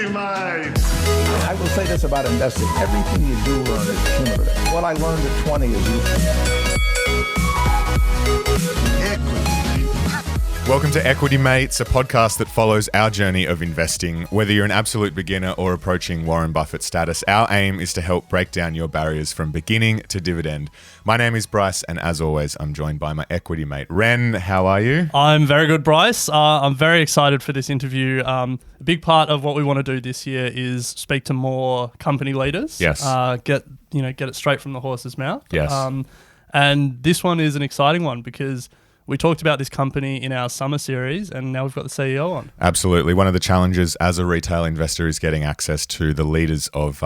Equity Mate. I will say this about investing. Everything you do learn is cumulative. What I learned at 20 is useful. Welcome to Equity Mates, a podcast that follows our journey of investing. Whether you're an absolute beginner or approaching Warren Buffett status, our aim is to help break down your barriers from beginning to dividend. My name is Bryce, and as always, I'm joined by my equity mate, Ren. How are you? I'm very good, Bryce. I'm very excited for this interview. A big part of what we want to do this year is speak to more company leaders. Yes. Get it straight from the horse's mouth. Yes. And this one is an exciting one because we talked about this company in our summer series, and now we've got the CEO on. Absolutely. One of the challenges as a retail investor is getting access to the leaders of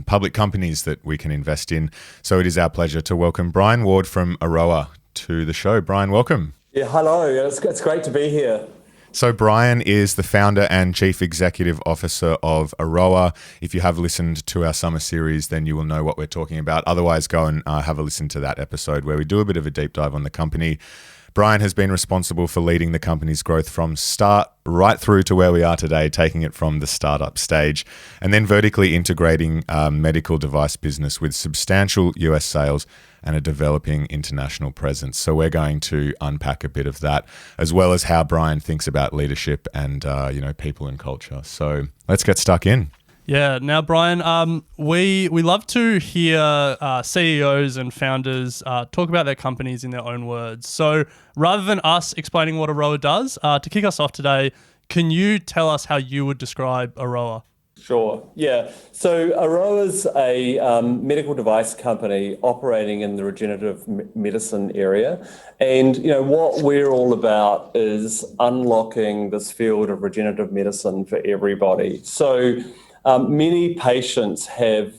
public companies that we can invest in. So it is our pleasure to welcome Brian Ward from Aroa to the show. Brian, welcome. Yeah, hello. It's great to be here. So Brian is the founder and chief executive officer of Aroa. If you have listened to our summer series, then you will know what we're talking about. Otherwise, go and have a listen to that episode where we do a bit of a deep dive on the company. Brian has been responsible for leading the company's growth from start right through to where we are today, taking it from the startup stage, and then vertically integrating a medical device business with substantial US sales and a developing international presence. So we're going to unpack a bit of that, as well as how Brian thinks about leadership and people and culture. So let's get stuck in. Yeah. Now, Brian, we love to hear CEOs and founders talk about their companies in their own words. So rather than us explaining what Aroa does, to kick us off today, can you tell us how you would describe Aroa? Sure. Yeah. So Aroa's a medical device company operating in the regenerative medicine area. And, what we're all about is unlocking this field of regenerative medicine for everybody. So many patients have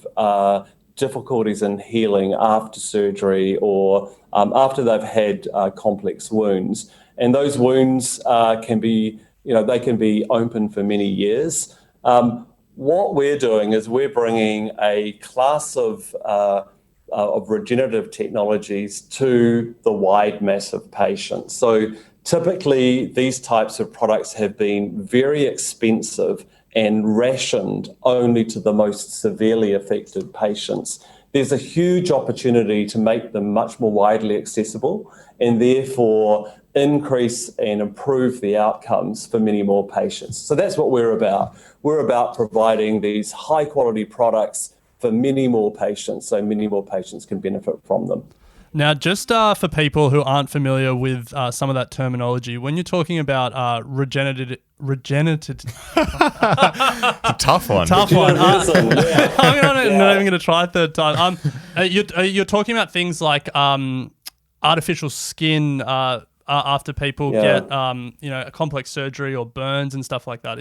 difficulties in healing after surgery or after they've had complex wounds. And those wounds can be open for many years. What we're doing is we're bringing a class of regenerative technologies to the wide mass of patients. So typically, these types of products have been very expensive and rationed only to the most severely affected patients. There's a huge opportunity to make them much more widely accessible and therefore increase and improve the outcomes for many more patients. So that's what we're about. We're about providing these high quality products for many more patients so many more patients can benefit from them. Now, just for people who aren't familiar with some of that terminology, when you're talking about regenerative... It's a tough one. Tough one. Yeah. I'm not even going to try a third time. You're talking about things like artificial skin after people get a complex surgery or burns and stuff like that.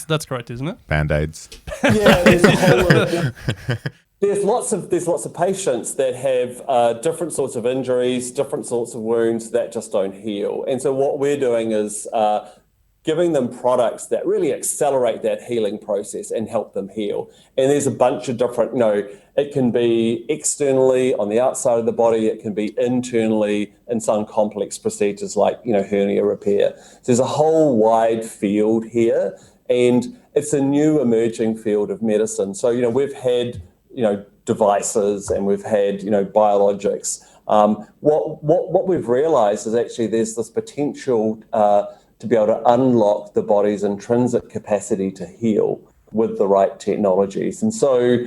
That's correct, isn't it? Band-Aids. Yeah, there's a whole lot of... There's lots of patients that have different sorts of injuries, different sorts of wounds that just don't heal. And so what we're doing is giving them products that really accelerate that healing process and help them heal. And there's a bunch of different, it can be externally on the outside of the body, it can be internally in some complex procedures like, hernia repair. So there's a whole wide field here, and it's a new emerging field of medicine. So, we've had devices and we've had, biologics. What we've realized is actually there's this potential to be able to unlock the body's intrinsic capacity to heal with the right technologies. And so,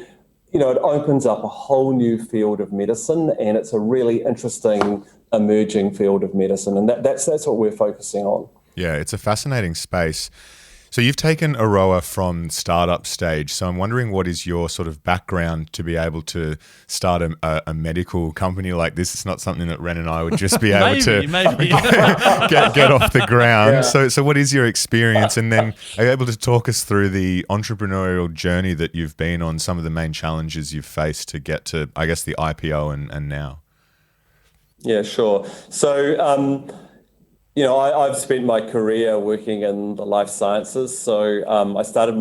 it opens up a whole new field of medicine, and it's a really interesting emerging field of medicine. And that's what we're focusing on. Yeah, it's a fascinating space. So you've taken Aroa from startup stage. So I'm wondering, what is your sort of background to be able to start a medical company like this? It's not something that Ren and I would just be able to get off the ground. Yeah. So what is your experience? And then are you able to talk us through the entrepreneurial journey that you've been on, some of the main challenges you've faced to get to, I guess, the IPO and now? Yeah, sure. So, I've spent my career working in the life sciences. So I started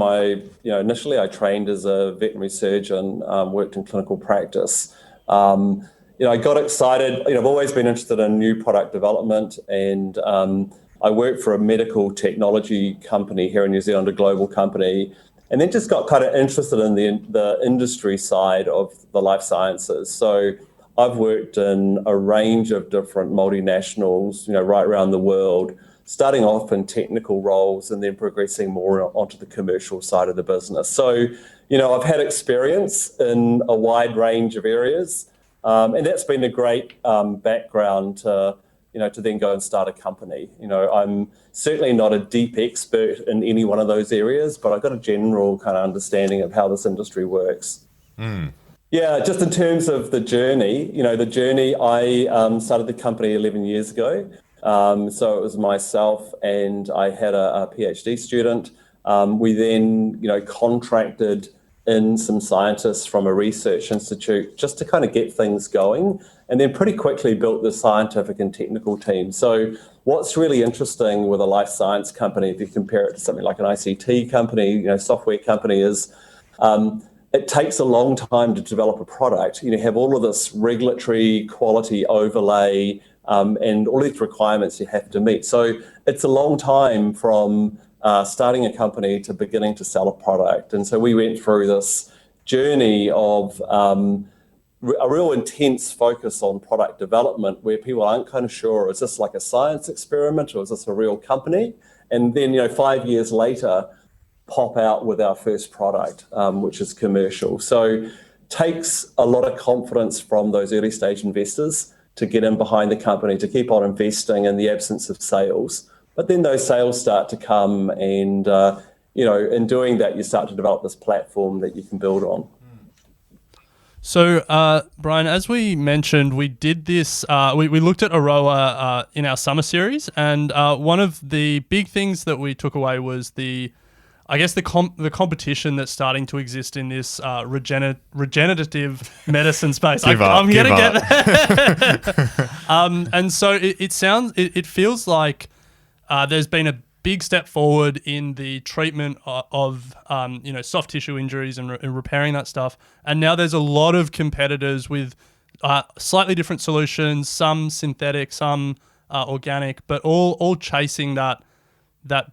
initially I trained as a veterinary surgeon, worked in clinical practice. I got excited. I've always been interested in new product development, and I worked for a medical technology company here in New Zealand, a global company. and then just got kind of interested in the industry side of the life sciences. So I've worked in a range of different multinationals, right around the world, starting off in technical roles and then progressing more onto the commercial side of the business. So, I've had experience in a wide range of areas, and that's been a great background to then go and start a company. I'm certainly not a deep expert in any one of those areas, but I've got a general kind of understanding of how this industry works. Yeah, just in terms of the journey, I started the company 11 years ago. So it was myself and I had a PhD student. We then, contracted in some scientists from a research institute just to kind of get things going, and then pretty quickly built the scientific and technical team. So what's really interesting with a life science company, if you compare it to something like an ICT company, software company, is it takes a long time to develop a product. You have all of this regulatory quality overlay and all these requirements you have to meet. So it's a long time from starting a company to beginning to sell a product. And so we went through this journey of a real intense focus on product development where people aren't kind of sure, is this like a science experiment or is this a real company? And then, 5 years later, pop out with our first product, which is commercial. So takes a lot of confidence from those early stage investors to get in behind the company, to keep on investing in the absence of sales. But then those sales start to come and, in doing that, you start to develop this platform that you can build on. So, Brian, as we mentioned, we did this, we looked at Aroa in our summer series, and one of the big things that we took away was the competition that's starting to exist in this regenerative medicine space. I'm going to get there. And so it feels like there's been a big step forward in the treatment of soft tissue injuries and repairing that stuff. And now there's a lot of competitors with slightly different solutions, some synthetic, some organic, but all chasing that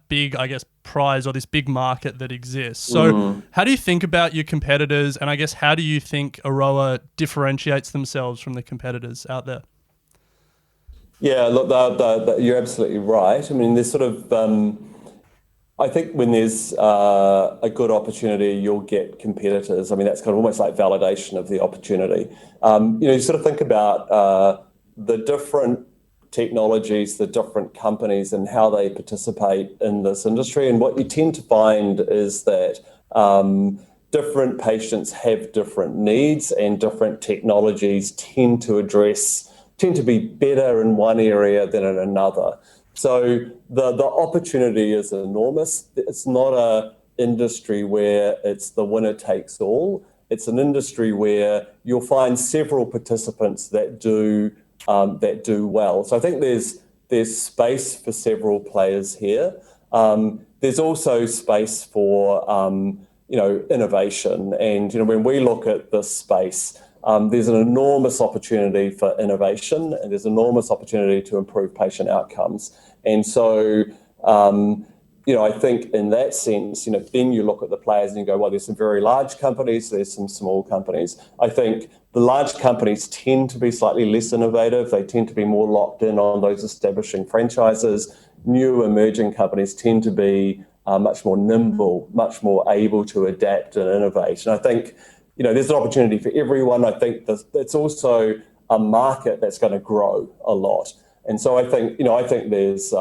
big, prize or this big market that exists. So how do you think about your competitors, and I guess how do you think Aroa differentiates themselves from the competitors out there? Yeah, look, you're absolutely right. I mean, there's sort of, I think when there's a good opportunity, you'll get competitors. I mean, that's kind of almost like validation of the opportunity. You sort of think about the different technologies, the different companies and how they participate in this industry. And what you tend to find is that different patients have different needs, and different technologies tend to be better in one area than in another. So the opportunity is enormous. It's not an industry where it's the winner takes all. It's an industry where you'll find several participants that do well. So I think there's space for several players here. There's also space for innovation. And when we look at this space, there's an enormous opportunity for innovation, and there's enormous opportunity to improve patient outcomes. And so, I think in that sense, then you look at the players and you go, well, there's some very large companies, there's some small companies. I think the large companies tend to be slightly less innovative. They tend to be more locked in on those establishing franchises. New emerging companies tend to be much more nimble, much more able to adapt and innovate. And I think there's an opportunity for everyone. I think it's also a market that's going to grow a lot. And so I think there's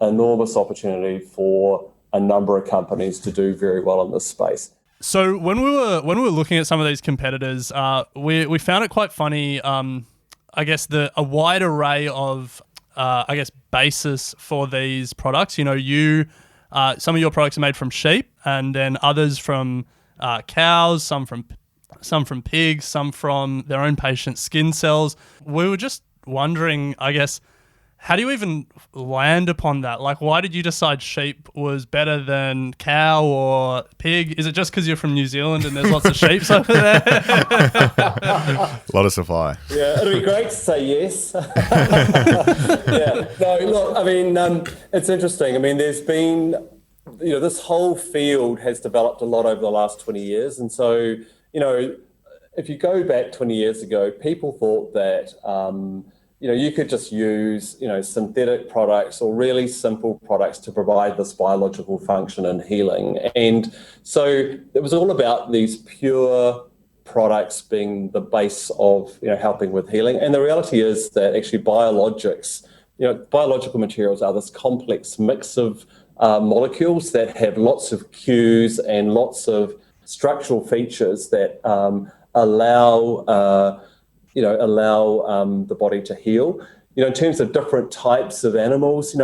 enormous opportunity for a number of companies to do very well in this space. So when we were looking at some of these competitors, we found it quite funny. A wide array of basis for these products. Some of your products are made from sheep, and then others from cows, some from pigs, some from their own patients' skin cells. We were just wondering, how do you even land upon that? Like, why did you decide sheep was better than cow or pig? Is it just because you're from New Zealand and there's lots of sheep over there? A lot of supply. Yeah, it'd be great to say yes. Yeah. No, look, it's interesting. There's been this whole field has developed a lot over the last 20 years. And so, if you go back 20 years ago, people thought that, you could just use, synthetic products or really simple products to provide this biological function and healing. And so it was all about these pure products being the base of, helping with healing. And the reality is that actually biological materials are this complex mix of molecules that have lots of cues and lots of structural features that allow the body to heal. In terms of different types of animals,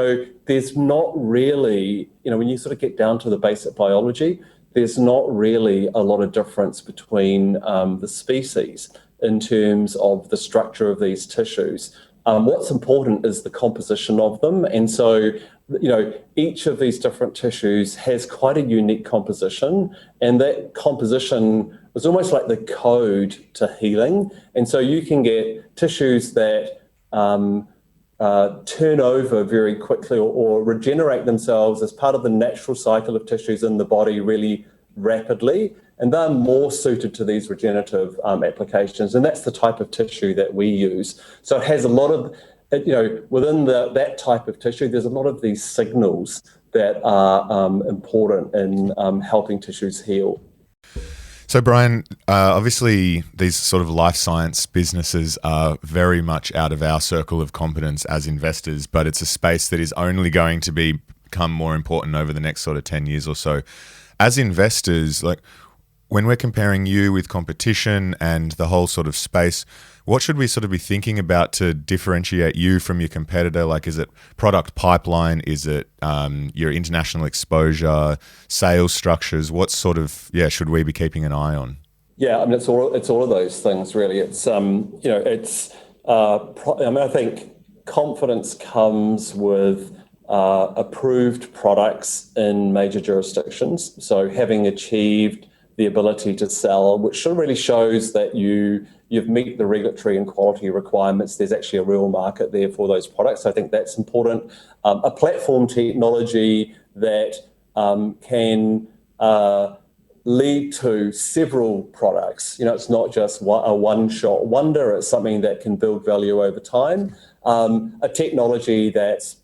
there's not really, when you sort of get down to the basic biology, there's not really a lot of difference between the species in terms of the structure of these tissues. What's important is the composition of them. And so, each of these different tissues has quite a unique composition, and that composition is almost like the code to healing. And so you can get tissues that turn over very quickly or regenerate themselves as part of the natural cycle of tissues in the body really rapidly. And they're more suited to these regenerative applications. And that's the type of tissue that we use. So it has a lot of, within that type of tissue, there's a lot of these signals that are important in helping tissues heal. So, Brian, obviously these sort of life science businesses are very much out of our circle of competence as investors, but it's a space that is only going to become more important over the next sort of 10 years or so. As investors, like when we're comparing you with competition and the whole sort of space, what should we sort of be thinking about to differentiate you from your competitor? Like, is it product pipeline? Is it your international exposure, sales structures? What sort of, should we be keeping an eye on? Yeah, I mean, it's all of those things, really. It's, I think confidence comes with approved products in major jurisdictions. So having achieved the ability to sell, which really shows that you've met the regulatory and quality requirements. There's actually a real market there for those products. So I think that's important. A platform technology that can lead to several products. It's not just a one-shot wonder. It's something that can build value over time. A technology that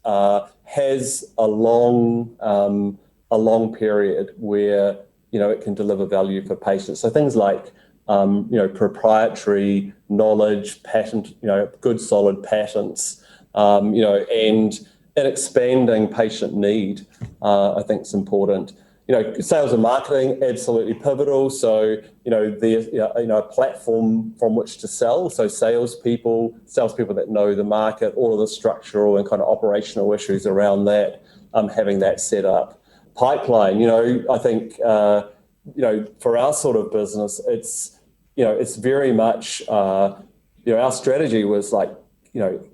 has a long period where it can deliver value for patients. So things like proprietary knowledge, patent, good solid patents, and expanding patient need, I think is important. Sales and marketing, absolutely pivotal. So, there's a platform from which to sell. So salespeople that know the market, all of the structural and kind of operational issues around that, having that set up. Pipeline, I think, for our sort of business, it's very much, our strategy was like,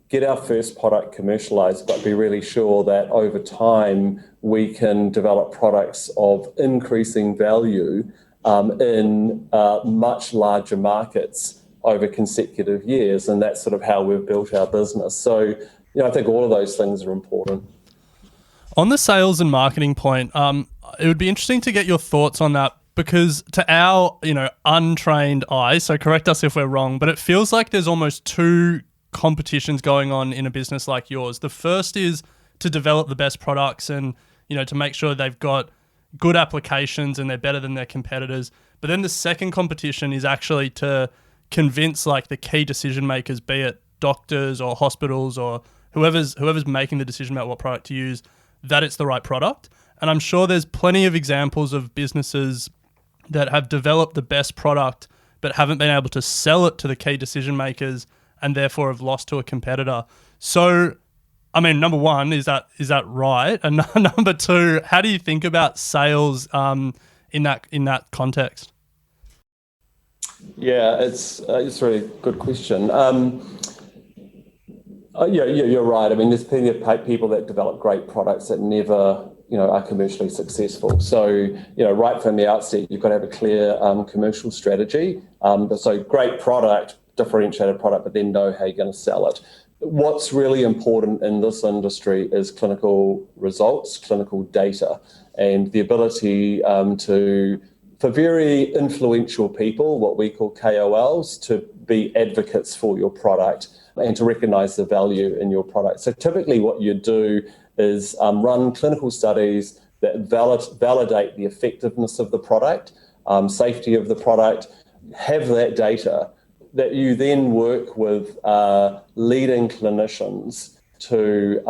get our first product commercialized, but be really sure that over time we can develop products of increasing value in much larger markets over consecutive years. And that's sort of how we've built our business. So, I think all of those things are important. On the sales and marketing point, it would be interesting to get your thoughts on that, because to our, untrained eye, so correct us if we're wrong, but it feels like there's almost two competitions going on in a business like yours. The first is to develop the best products and, to make sure they've got good applications and they're better than their competitors. But then the second competition is actually to convince like the key decision makers, be it doctors or hospitals or whoever's making the decision about what product to use, that it's the right product. And I'm sure there's plenty of examples of businesses that have developed the best product but haven't been able to sell it to the key decision makers and therefore have lost to a competitor. So, I mean, number one, is that right? And number two, how do you think about sales in that context? Yeah, it's a really good question. You're right. I mean, there's plenty of people that develop great products that never, are commercially successful. So, right from the outset, you've got to have a clear commercial strategy. So great product, differentiated product, but then know how you're going to sell it. what's really important in this industry is clinical results, clinical data, and the ability for very influential people, what we call KOLs, to be advocates for your product and to recognize the value in your product. So typically what you do is run clinical studies that validate the effectiveness of the product, safety of the product, have that data that you then work with leading clinicians to,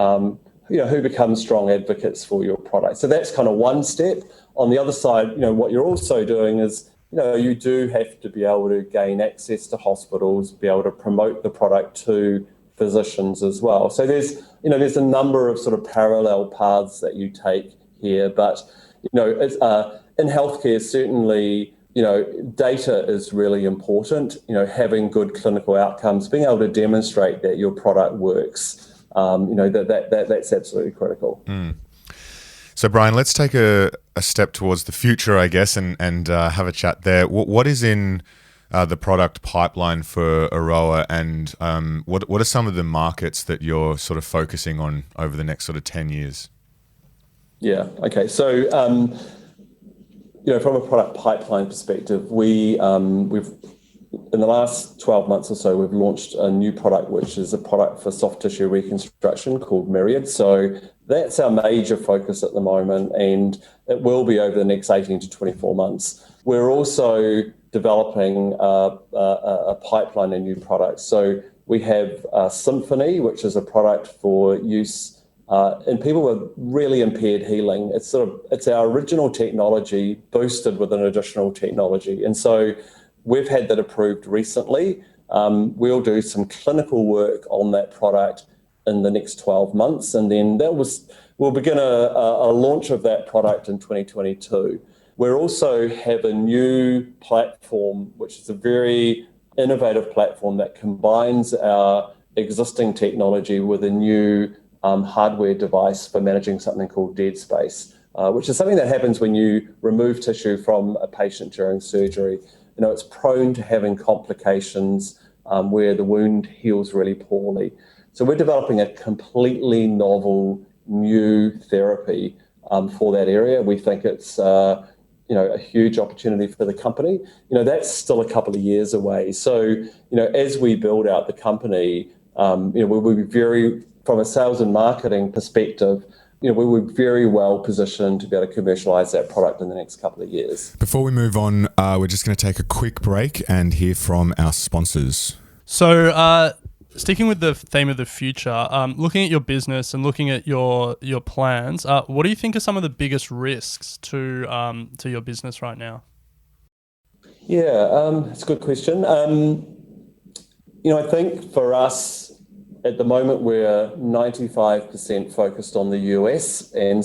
who become strong advocates for your product. So that's kind of one step. On the other side, what you're also doing is, you do have to be able to gain access to hospitals, be able to promote the product to physicians as well. So there's a number of sort of parallel paths that you take here, but, in healthcare, certainly, data is really important, having good clinical outcomes, being able to demonstrate that your product works, that's absolutely critical. So, Brian, let's take a step towards the future, I guess, and have a chat there. What is in the product pipeline for Aroa, and what are some of the markets that you're sort of focusing on over the next sort of 10 years? Yeah, okay. So, from a product pipeline perspective, we've in the last 12 months or so, we've launched a new product, which is a product for soft tissue reconstruction called Myriad. So that's our major focus at the moment, and it will be over the next 18 to 24 months. We're also developing a pipeline of new products. So we have Symphony, which is a product for use in people with really impaired healing. It's our original technology boosted with an additional technology. And so we've had that approved recently. We'll do some clinical work on that product in the next 12 months. And then we'll begin a launch of that product in 2022. We also have a new platform, which is a very innovative platform that combines our existing technology with a new hardware device for managing something called dead space, which is something that happens when you remove tissue from a patient during surgery. It's prone to having complications where the wound heals really poorly. So we're developing a completely novel new therapy for that area. We think it's a huge opportunity for the company. That's still a couple of years away. So, as we build out the company, we'll be very, from a sales and marketing perspective, we were very well positioned to be able to commercialize that product in the next couple of years. Before we move on, we're just going to take a quick break and hear from our sponsors. So, sticking with the theme of the future, looking at your business and looking at your plans, what do you think are some of the biggest risks to your business right now? Yeah, it's a good question. I think for us, at the moment, we're 95% focused on the US, and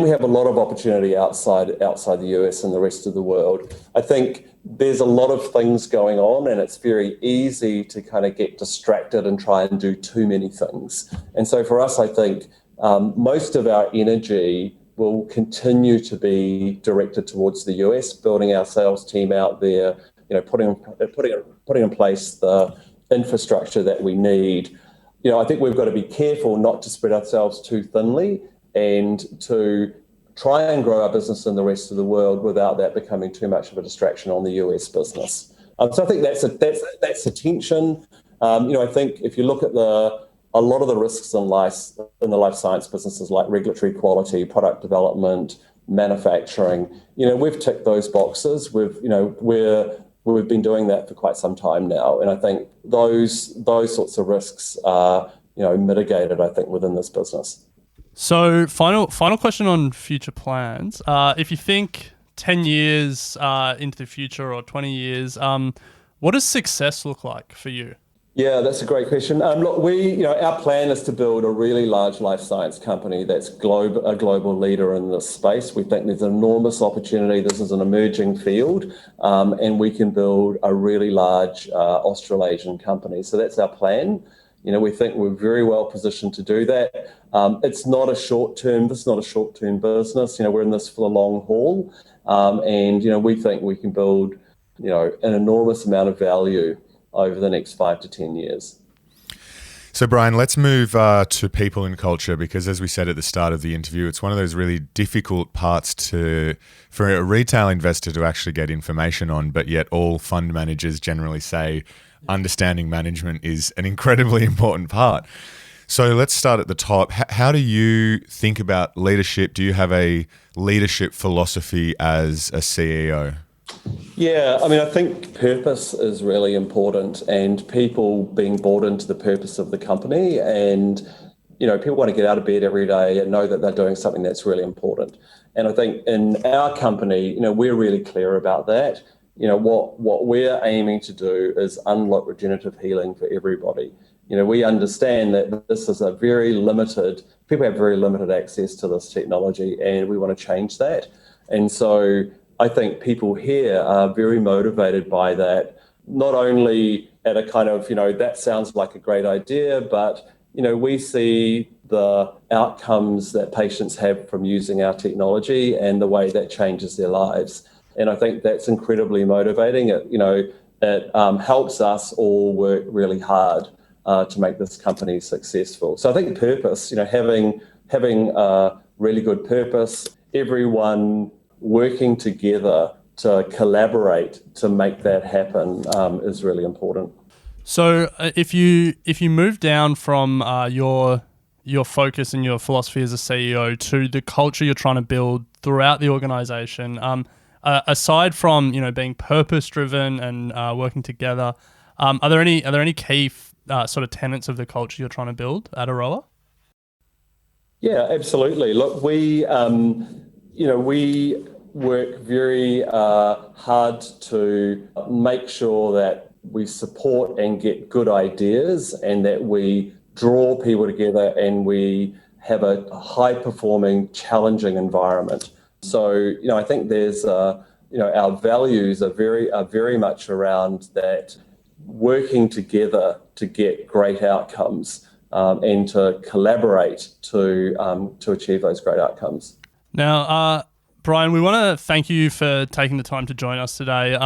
we have a lot of opportunity outside the US and the rest of the world. I think there's a lot of things going on, and it's very easy to kind of get distracted and try and do too many things. And so for us, I think most of our energy will continue to be directed towards the US, building our sales team out there, putting in place the infrastructure that we need. I think we've got to be careful not to spread ourselves too thinly and to try and grow our business in the rest of the world without that becoming too much of a distraction on the US business. So I think that's a tension. I think if you look at a lot of the risks in the life science businesses, like regulatory quality, product development, manufacturing, we've ticked those boxes. We've been doing that for quite some time now, and I think those sorts of risks are mitigated, I think, within this business. So final question on future plans. If you think 10 years into the future or 20 years, what does success look like for you? Yeah, that's a great question. Look, our plan is to build a really large life science company that's a global leader in this space. We think there's an enormous opportunity. This is an emerging field, and we can build a really large Australasian company. So that's our plan. We think we're very well positioned to do that. This is not a short-term business. We're in this for the long haul, and we think we can build an enormous amount of value over the next 5 to 10 years. So, Brian, let's move to people and culture, because as we said at the start of the interview, it's one of those really difficult parts for a retail investor to actually get information on, but yet all fund managers generally say understanding management is an incredibly important part. So let's start at the top. How do you think about leadership? Do you have a leadership philosophy as a CEO? Yeah, I mean, I think purpose is really important, and people being bought into the purpose of the company, and people want to get out of bed every day and know that they're doing something that's really important. And I think in our company, we're really clear about that. What we're aiming to do is unlock regenerative healing for everybody. We understand that this is people have very limited access to this technology, and we want to change that. And so I think people here are very motivated by that, not only at a kind of, that sounds like a great idea, but, we see the outcomes that patients have from using our technology and the way that changes their lives. And I think that's incredibly motivating. It helps us all work really hard to make this company successful. So I think purpose, having a really good purpose, everyone working together to collaborate to make that happen is really important. So if you move down from your focus and your philosophy as a CEO to the culture you're trying to build throughout the organization, aside from being purpose driven and working together, are there any key sort of tenets of the culture you're trying to build at Aroa? Yeah, absolutely. Look, we work very hard to make sure that we support and get good ideas, and that we draw people together, and we have a high-performing, challenging environment. So, I think there's, our values are very much around that, working together to get great outcomes and to collaborate to achieve those great outcomes. Now, Brian, we want to thank you for taking the time to join us today.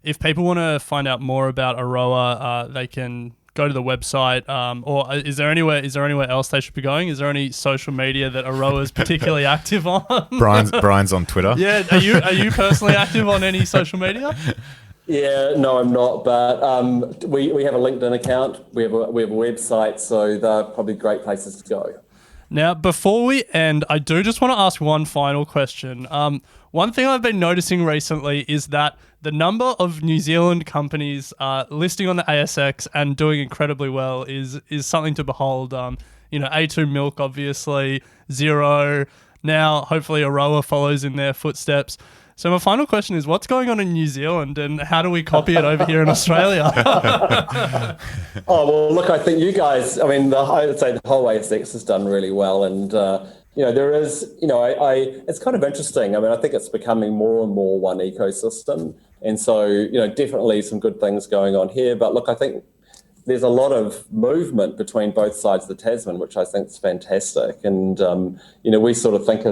If people want to find out more about Aroa, they can go to the website, or is there anywhere else they should be going? Is there any social media that Aroa is particularly active on? Brian's on Twitter. Yeah, are you personally active on any social media? Yeah, no, I'm not. But we have a LinkedIn account. We have a website, so they're probably great places to go. Now, before we end, I do just want to ask one final question. One thing I've been noticing recently is that the number of New Zealand companies listing on the ASX and doing incredibly well is something to behold. A2 Milk, obviously, Xero. Now, hopefully, Aroa follows in their footsteps. So my final question is, what's going on in New Zealand, and how do we copy it over here in Australia? Oh, well, look, I think you guys, I would say the whole ASX has done really well. And, there is, it's kind of interesting. I think it's becoming more and more one ecosystem. And so, definitely some good things going on here. But look, I think there's a lot of movement between both sides of the Tasman, which I think is fantastic. And, we sort of think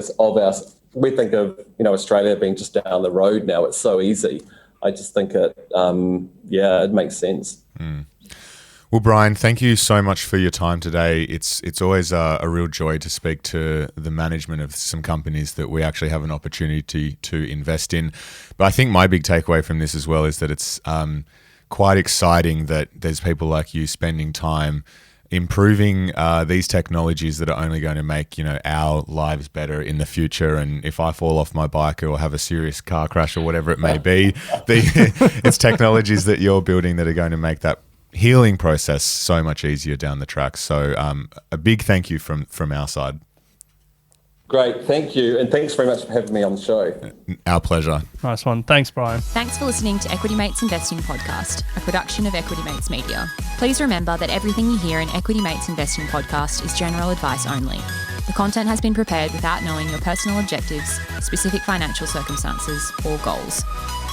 we think of Australia being just down the road now. It's so easy. I just think it makes sense. Mm. Well, Brian, thank you so much for your time today. It's always a real joy to speak to the management of some companies that we actually have an opportunity to invest in. But I think my big takeaway from this as well is that it's quite exciting that there's people like you spending time improving these technologies that are only going to make our lives better in the future. And if I fall off my bike or have a serious car crash or whatever it may be, it's technologies that you're building that are going to make that healing process so much easier down the track. So a big thank you from our side. Great, thank you. And thanks very much for having me on the show. Our pleasure. Nice one. Thanks, Brian. Thanks for listening to Equity Mates Investing Podcast, a production of Equity Mates Media. Please remember that everything you hear in Equity Mates Investing Podcast is general advice only. The content has been prepared without knowing your personal objectives, specific financial circumstances, or goals.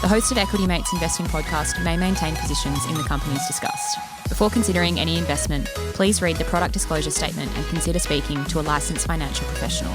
The host of Equity Mates Investing Podcast may maintain positions in the companies discussed. Before considering any investment, please read the product disclosure statement and consider speaking to a licensed financial professional.